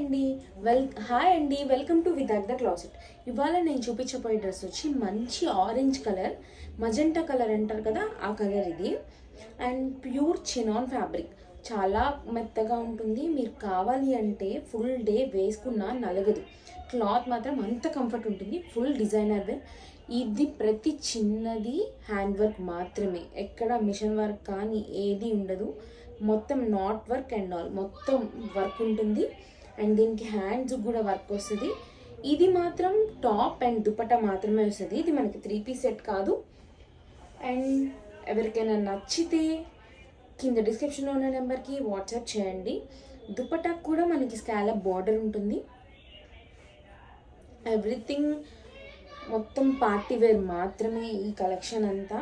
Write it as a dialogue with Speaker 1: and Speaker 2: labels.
Speaker 1: Hi అండి, welcome to విదాక్ the closet. ఇవాళ నేను చూపించబోయే డ్రెస్ వచ్చి మంచి ఆరెంజ్ కలర్, మజెంటా కలర్ అంటారు కదా, ఆ కలర్ ఇది. అండ్ ప్యూర్ చినాన్ ఫ్యాబ్రిక్, చాలా మెత్తగా ఉంటుంది. మీరు కావాలి అంటే ఫుల్ డే వేసుకున్నా నలగదు. క్లాత్ మాత్రం అంత కంఫర్ట్ ఉంటుంది. Full designer wear. ఇది ప్రతి చిన్నది హ్యాండ్ వర్క్ మాత్రమే, ఎక్కడ మిషన్ వర్క్ కానీ ఏది ఉండదు. మొత్తం నాట్ వర్క్ అండ్ ఆల్ మొత్తం వర్క్ ఉంటుంది. అండ్ దీనికి హ్యాండ్స్ కూడా వర్క్ వస్తుంది. ఇది మాత్రం టాప్ అండ్ దుపట్టా మాత్రమే వస్తుంది. ఇది మనకి 3 పీస్ సెట్ కాదు. అండ్ ఎవరికైనా నచ్చితే కింద డిస్క్రిప్షన్లో ఉన్న నెంబర్కి వాట్సాప్ చేయండి. దుపట్టా కూడా మనకి స్కాలప్ బార్డర్ ఉంటుంది. ఎవ్రీథింగ్ మొత్తం పార్టీ వేర్ మాత్రమే ఈ కలెక్షన్ అంతా.